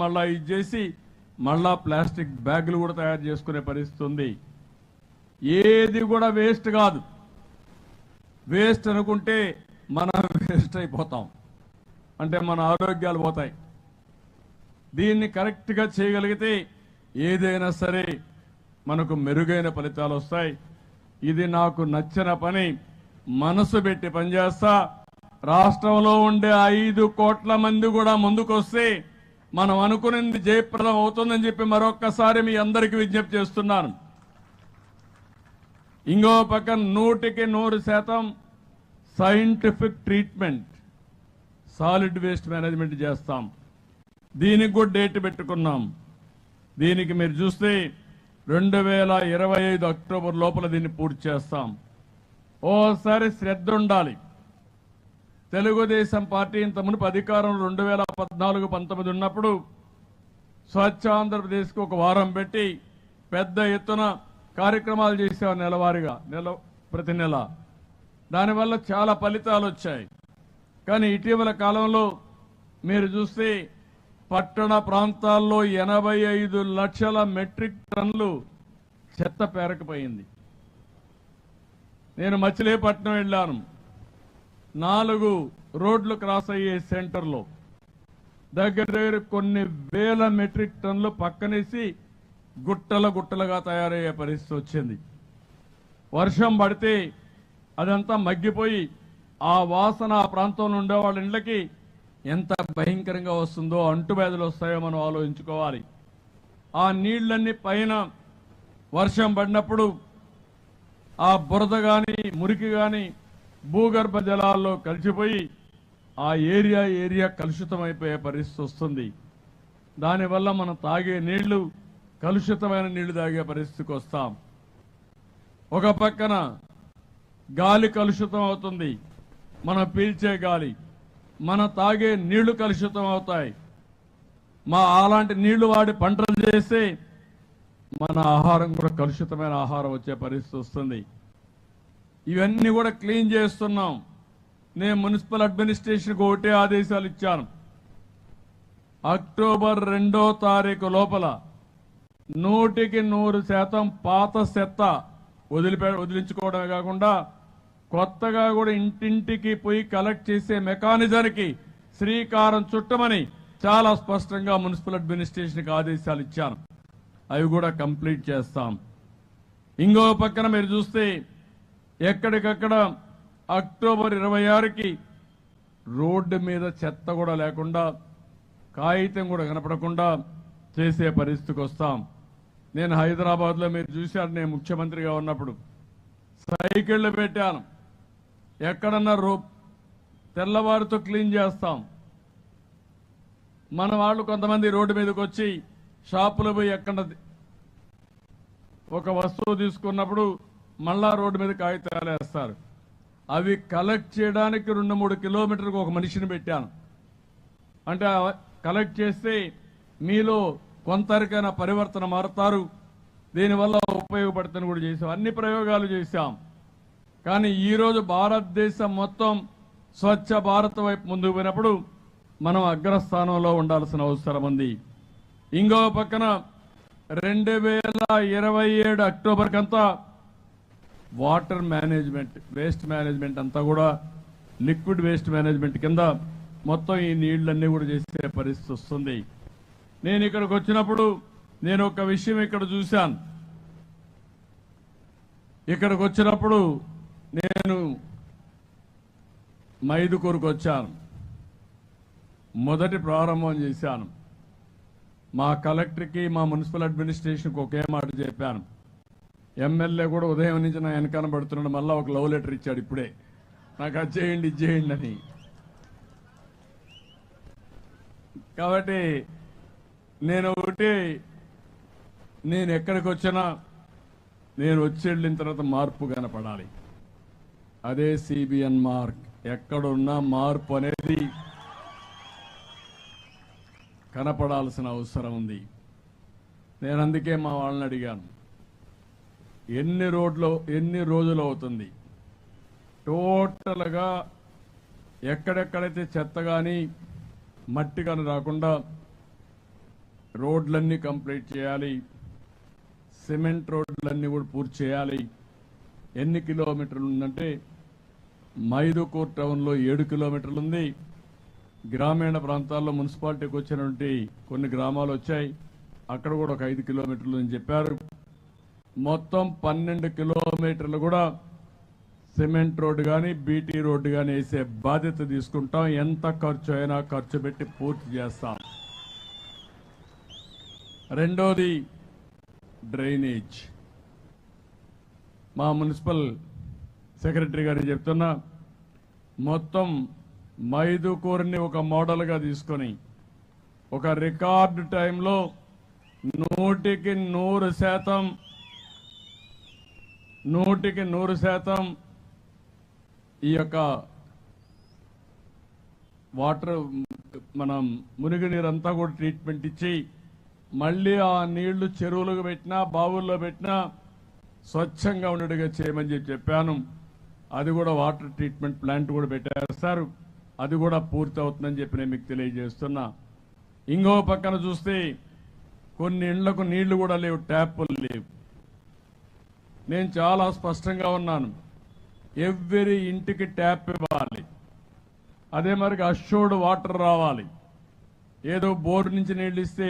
మళ్ళా ఇది చేసి మళ్ళా ప్లాస్టిక్ బ్యాగులు కూడా తయారు చేసుకునే పరిస్థితి ఉంది. ఏది కూడా వేస్ట్ కాదు. వేస్ట్ అనుకుంటే మనం వేస్ట్ అయిపోతాం, అంటే మన ఆరోగ్యాలు పోతాయి. దీన్ని కరెక్ట్గా చేయగలిగితే ఏదైనా సరే మనకు మెరుగైన ఫలితాలు వస్తాయి. ఇది నాకు నచ్చిన పని, మనసు పెట్టి పనిచేస్తా. రాష్ట్రంలో ఉండే 5 కోట్ల మంది కూడా ముందుకొస్తే మనం అనుకున్నది జయప్రదం అవుతుందని చెప్పి మరొక్కసారి మీ అందరికీ విజ్ఞప్తి చేస్తున్నాను. ఇంకో పక్కన 100% scientific treatment, solid waste management చేస్తాం. దీనికి కూడా డేట్ పెట్టుకున్నాం. దీనికి మీరు చూస్తే 2025 అక్టోబర్ లోపల దీన్ని పూర్తి చేస్తాం. ఓసారి శ్రద్ధ ఉండాలి. తెలుగుదేశం పార్టీ ఇంత మునుపు అధికారంలో 2014-19 ఉన్నప్పుడు స్వచ్ఛ ఆంధ్రప్రదేశ్కి ఒక వారం పెట్టి పెద్ద ఎత్తున కార్యక్రమాలు చేసాం, నెలవారీగా ప్రతి నెల. దానివల్ల చాలా ఫలితాలు వచ్చాయి. కానీ ఇటీవల కాలంలో మీరు చూస్తే పట్టణ ప్రాంతాల్లో 85 లక్షల మెట్రిక్ టన్నులు చెత్త పేరకపోయింది. నేను మచిలీపట్నం వెళ్ళాను. 4 రోడ్లు క్రాస్ అయ్యే సెంటర్లో దగ్గర కొన్ని వేల మెట్రిక్ టన్నులు పక్కనేసి గుట్టలుగా తయారయ్యే పరిస్థితి వచ్చింది. వర్షం పడితే అదంతా మగ్గిపోయి ఆ వాసన ఆ ప్రాంతంలో ఉండే వాళ్ళ ఇళ్ళకి ఎంత భయంకరంగా వస్తుందో, అంటువ్యాధులు వస్తాయో మనం ఆలోచించుకోవాలి. ఆ నీళ్లన్నీ పైన వర్షం పడినప్పుడు ఆ బురద కానీ మురికి కానీ భూగర్భ జలాల్లో కలిసిపోయి ఆ ఏరియా కలుషితమైపోయే పరిస్థితి వస్తుంది. దానివల్ల మనం తాగే నీళ్లు కలుషితమైన నీళ్లు తాగే పరిస్థితికి వస్తాం. ఒక పక్కన గాలి కలుషితం అవుతుంది, మనం పీల్చే గాలి. మన తాగే నీళ్లు కలుషితం అవుతాయి. అలాంటి నీళ్లు వాడి పంటలు చేస్తే మన ఆహారం కూడా కలుషితమైన ఆహారం వచ్చే పరిస్థితి వస్తుంది. ఇవన్నీ కూడా క్లీన్ చేస్తున్నాం. నేను మున్సిపల్ అడ్మినిస్ట్రేషన్కి ఒకటే ఆదేశాలు ఇచ్చాను. అక్టోబర్ 2వ తారీఖు లోపల 100% పాత చెత్త వదిలించుకోవడమే కాకుండా కొత్తగా కూడా ఇంటింటికి పోయి కలెక్ట్ చేసే మెకానిజానికి శ్రీకారం చుట్టమని చాలా స్పష్టంగా మున్సిపల్ అడ్మినిస్ట్రేషన్కి ఆదేశాలు ఇచ్చాను. అవి కూడా కంప్లీట్ చేస్తాం. ఇంకో పక్కన మీరు చూస్తే ఎక్కడికక్కడ అక్టోబర్ 26కి రోడ్డు మీద చెత్త కూడా లేకుండా, కాగితం కూడా కనపడకుండా చేసే పరిస్థితికి వస్తాం. నేను హైదరాబాద్లో మీరు చూశారు, నేను ముఖ్యమంత్రిగా ఉన్నప్పుడు సైకిళ్లు పెట్టాను. ఎక్కడన్నా తెల్లవారితో క్లీన్ చేస్తాం. మన వాళ్ళు కొంతమంది రోడ్డు మీదకి వచ్చి షాపులో పోయి ఎక్కడ ఒక వస్తువు తీసుకున్నప్పుడు మళ్ళా రోడ్డు మీద కాగితాలు వేస్తారు. అవి కలెక్ట్ చేయడానికి 2-3 కిలోమీటర్లకు ఒక మనిషిని పెట్టాను. అంటే కలెక్ట్ చేస్తే మీలో కొంతరికైనా పరివర్తన మారుతారు, దీనివల్ల ఉపయోగపడుతుంది కూడా చేశాం. అన్ని ప్రయోగాలు చేశాం. కానీ ఈరోజు భారతదేశం మొత్తం స్వచ్ఛ భారత్ వైపు ముందుకు పోయినప్పుడు మనం అగ్రస్థానంలో ఉండాల్సిన అవసరం ఉంది. ఇంకో పక్కన 2027 అక్టోబర్ కంతా వాటర్ మేనేజ్మెంట్, వేస్ట్ మేనేజ్మెంట్ అంతా కూడా లిక్విడ్ వేస్ట్ మేనేజ్మెంట్ కింద మొత్తం ఈ నీళ్లన్నీ కూడా చేసే పరిస్థితి వస్తుంది. నేను ఇక్కడికి వచ్చినప్పుడు నేను ఒక విషయం ఇక్కడ చూశాను. ఇక్కడికి వచ్చినప్పుడు నేను మైదుకూరుకు వచ్చాను. మొదటి ప్రారంభం చేశాను. మా కలెక్టర్కి మా మున్సిపల్ అడ్మినిస్ట్రేషన్కి ఒకే మాట చెప్పాను. ఎమ్మెల్యే కూడా ఉదయం నుంచి నా వెనకాల పడుతున్నాడు, మళ్ళీ ఒక లవ్ లెటర్ ఇచ్చాడు ఇప్పుడే, నాకు అది చేయండి ఇది చేయండి అని. కాబట్టి నేను ఎక్కడికి వచ్చినా నేను వచ్చి వెళ్ళిన తర్వాత మార్పు కనపడాలి. అదే సిబిఎన్ మార్క్. ఎక్కడున్నా మార్పు అనేది కనపడాల్సిన అవసరం ఉంది. నేను అందుకే మా వాళ్ళని అడిగాను, ఎన్ని రోజులు అవుతుంది టోటల్గా ఎక్కడెక్కడైతే చెత్త కానీ మట్టి కానీ రాకుండా రోడ్లన్నీ కంప్లీట్ చేయాలి, సిమెంట్ రోడ్లన్నీ కూడా పూర్తి చేయాలి. ఎన్ని కిలోమీటర్లు ఉందంటే మైదుకూర్ టౌన్లో 7 కిలోమీటర్లు ఉంది. గ్రామీణ ప్రాంతాల్లో మున్సిపాలిటీకి వచ్చినటువంటి కొన్ని గ్రామాలు వచ్చాయి, అక్కడ కూడా ఒక 5 కిలోమీటర్లు అని చెప్పారు. మొత్తం 12 కిలోమీటర్లు కూడా సిమెంట్ రోడ్డు కానీ బీటీ రోడ్డు కానీ వేసే బాధ్యత తీసుకుంటాం. ఎంత ఖర్చు అయినా ఖర్చు పెట్టి పూర్తి చేస్తాం. రెండోది డ్రైనేజ్. మా మున్సిపల్ సెక్రటరీ గారికి చెప్తున్నా, మొత్తం మైదుకూరుని ఒక మోడల్గా తీసుకొని ఒక రికార్డు టైంలో 100% ఈ యొక్క వాటర్ మనం మునిగినీరంతా కూడా ట్రీట్మెంట్ ఇచ్చి మళ్ళీ ఆ నీళ్లు చెరువులకు పెట్టినా బావుల్లో పెట్టినా స్వచ్ఛంగా ఉండేట్టుగా చేయమని చెప్పాను. అది కూడా వాటర్ ట్రీట్మెంట్ ప్లాంట్ కూడా పెట్టేస్తారు, అది కూడా పూర్తి అవుతుందని చెప్పి నేను మీకు తెలియజేస్తున్నా. ఇంకో పక్కన చూస్తే కొన్ని ఇళ్లకు నీళ్లు కూడా లేవు, ట్యాపులు లేవు. నేను చాలా స్పష్టంగా ఉన్నాను, ఎవ్రీ ఇంటికి ట్యాప్ ఇవ్వాలి. అదే మరి అష్యూర్డ్ వాటర్ రావాలి. ఏదో బోర్ నుంచి నీళ్లు ఇస్తే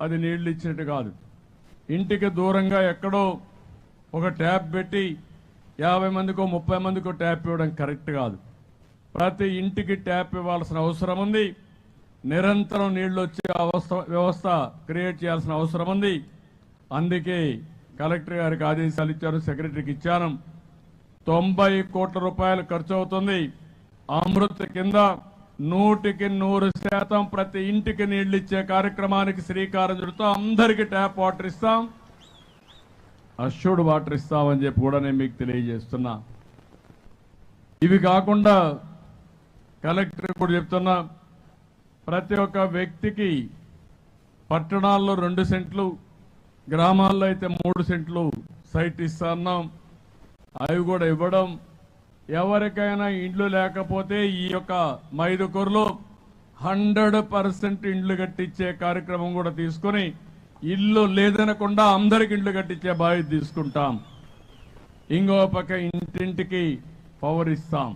అది నీళ్లు ఇచ్చినట్టు కాదు. ఇంటికి దూరంగా ఎక్కడో ఒక ట్యాప్ పెట్టి 50 మందికో 30 మందికో ట్యాప్ ఇవ్వడం కరెక్ట్ కాదు. ప్రతి ఇంటికి ట్యాప్ ఇవ్వాల్సిన అవసరం ఉంది. నిరంతరం నీళ్లు వచ్చే వ్యవస్థ క్రియేట్ చేయాల్సిన అవసరం ఉంది. అందుకే కలెక్టర్ గారికి ఆదేశాలు ఇచ్చాను, సెక్రటరీకి ఇచ్చాను. 90 కోట్ల రూపాయలు ఖర్చు అవుతుంది. అమృత్ కింద 100% ప్రతి ఇంటికి నీళ్లు ఇచ్చే కార్యక్రమానికి శ్రీకారం చుడతాం. అందరికీ ట్యాప్ వాటర్ ఇస్తాం, అష్యూర్డ్ వాటర్ ఇస్తామని చెప్పి కూడా నేను మీకు తెలియజేస్తున్నా. ఇవి కాకుండా కలెక్టర్ కూడా చెప్తున్నా, ప్రతి ఒక్క వ్యక్తికి పట్టణాల్లో 2 సెంట్లు, గ్రామాల్లో అయితే 3 సెంట్లు సైట్ ఇస్తున్నాం. అవి కూడా ఇవ్వడం, ఎవరికైనా ఇండ్లు లేకపోతే ఈ యొక్క మైదుకూరులో 100% ఇండ్లు కట్టించే కార్యక్రమం కూడా తీసుకొని ఇల్లు లేదనకుండా అందరికి ఇండ్లు కట్టించే బాధ్యత తీసుకుంటాం. ఇంకో పక్క ఇంటింటికి పవర్ ఇస్తాం.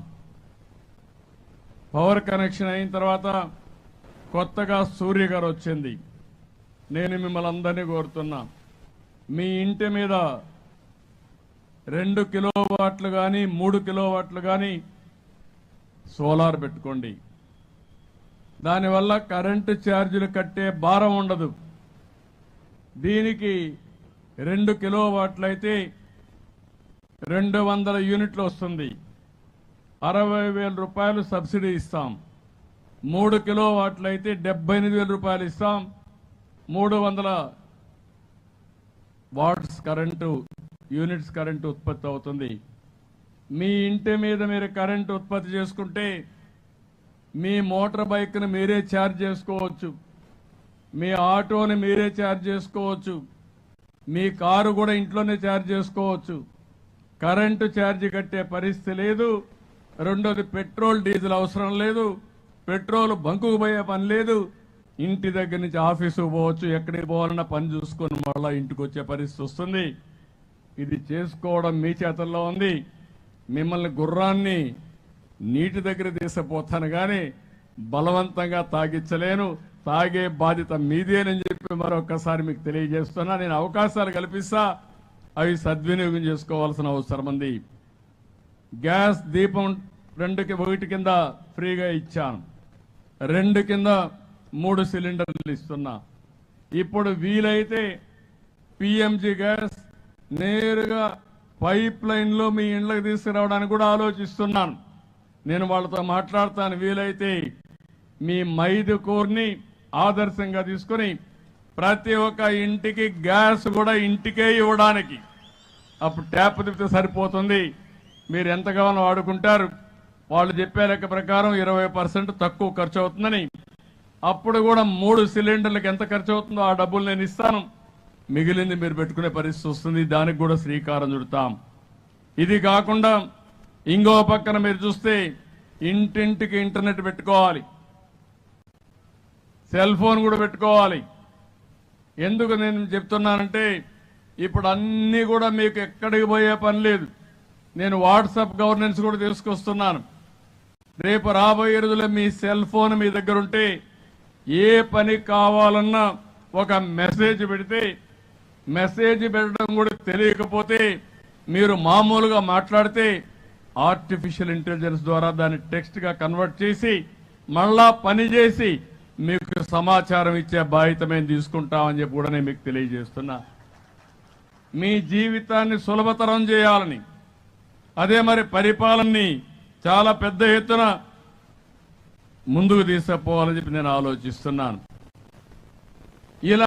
పవర్ కనెక్షన్ అయిన తర్వాత కొత్తగా సూర్య గారు వచ్చింది. నేను మిమ్మల్ని అందరినీ కోరుతున్నా, మీ ఇంటి మీద 2 కిలోవాట్లు కానీ 3 కిలోవాట్లు కానీ సోలార్ పెట్టుకోండి. దానివల్ల కరెంటు ఛార్జీలు కట్టే భారం ఉండదు. దీనికి 2 కిలోవాట్లు అయితే 200 యూనిట్లు వస్తుంది, 60,000 రూపాయలు సబ్సిడీ ఇస్తాం. 3 కిలోవాట్లు అయితే 78,000 రూపాయలు ఇస్తాం. 300 వాట్స్ కరెంటు యూనిట్స్ కరెంటు ఉత్పత్తి అవుతుంది. మీ ఇంటి మీద మీరు కరెంటు ఉత్పత్తి చేసుకుంటే మీ మోటార్ బైక్ను మీరే ఛార్జ్ చేసుకోవచ్చు, మీ ఆటోని మీరే ఛార్జ్ చేసుకోవచ్చు, మీ కారు కూడా ఇంట్లోనే ఛార్జ్ చేసుకోవచ్చు. కరెంటు ఛార్జ్ కట్టే పరిస్థితి లేదు. రెండోది పెట్రోల్ డీజిల్ అవసరం లేదు, పెట్రోల్ బంకుకు పోయే పని లేదు. ఇంటి దగ్గర నుంచి ఆఫీసుకు పోవచ్చు, ఎక్కడికి పోవాలన్నా పని చూసుకొని మళ్ళా ఇంటికి వచ్చే పరిస్థితి వస్తుంది. ఇది చేసుకోవడం మీ చేతుల్లో ఉంది. మిమ్మల్ని గుర్రాన్ని నీటి దగ్గర తీసుకుపోతాను కానీ బలవంతంగా తాగించలేను. తాగే బాధ్యత మీదేనని చెప్పి మరొకసారి మీకు తెలియజేస్తున్నా. నేను అవకాశాలు కల్పిస్తా, అవి సద్వినియోగం చేసుకోవాల్సిన అవసరం ఉంది. గ్యాస్ దీపం 1 కింద ఫ్రీగా ఇచ్చాను, 2 కింద 3 సిలిండర్లు ఇస్తున్నా. ఇప్పుడు వీలైతే పిఎంజి గ్యాస్ నేరుగా పైప్ లైన్లో మీ ఇండ్లకు తీసుకురావడానికి కూడా ఆలోచిస్తున్నాను. నేను వాళ్ళతో మాట్లాడతాను. వీలైతే మీ మైదుకూరుని ఆదర్శంగా తీసుకొని ప్రతి ఒక్క ఇంటికి గ్యాస్ కూడా ఇంటికే ఇవ్వడానికి, అప్పుడు ట్యాప్ తిప్పితే సరిపోతుంది. మీరు ఎంత కావాలో వాడుకుంటారు. వాళ్ళు చెప్పే లెక్క ప్రకారం 20% తక్కువ ఖర్చు అవుతుందని. అప్పుడు కూడా 3 సిలిండర్లకు ఎంత ఖర్చు అవుతుందో ఆ డబ్బులు నేను ఇస్తాను, మిగిలింది మీరు పెట్టుకునే పరిస్థితి వస్తుంది. దానికి కూడా శ్రీకారం చుడతాం. ఇది కాకుండా ఇంకో పక్కన మీరు చూస్తే ఇంటింటికి ఇంటర్నెట్ పెట్టుకోవాలి, సెల్ ఫోన్ కూడా పెట్టుకోవాలి. ఎందుకు నేను చెప్తున్నానంటే ఇప్పుడు అన్నీ కూడా మీకు ఎక్కడికి పోయే పని లేదు. నేను వాట్సాప్ గవర్నెన్స్ కూడా తీసుకొస్తున్నాను. రేపు రాబోయే రోజుల్లో మీ సెల్ ఫోన్ మీ దగ్గర ఉంటే ఏ పని కావాలన్నా ఒక మెసేజ్ పెడితే, మెసేజ్ పెట్టడం కూడా తెలియకపోతే మీరు మామూలుగా మాట్లాడితే ఆర్టిఫిషియల్ ఇంటెలిజెన్స్ ద్వారా దాన్ని టెక్స్ట్ గా కన్వర్ట్ చేసి మళ్ళా పని చేసి మీకు సమాచారం ఇచ్చే బాధ్యత మేము తీసుకుంటామని చెప్పి కూడా నేను మీకు తెలియజేస్తున్నా. మీ జీవితాన్ని సులభతరం చేయాలని, అదే మరి పరిపాలనని చాలా పెద్ద ఎత్తున ముందుకు తీసుకుపోవాలని చెప్పి నేను ఆలోచిస్తున్నాను. ఇలా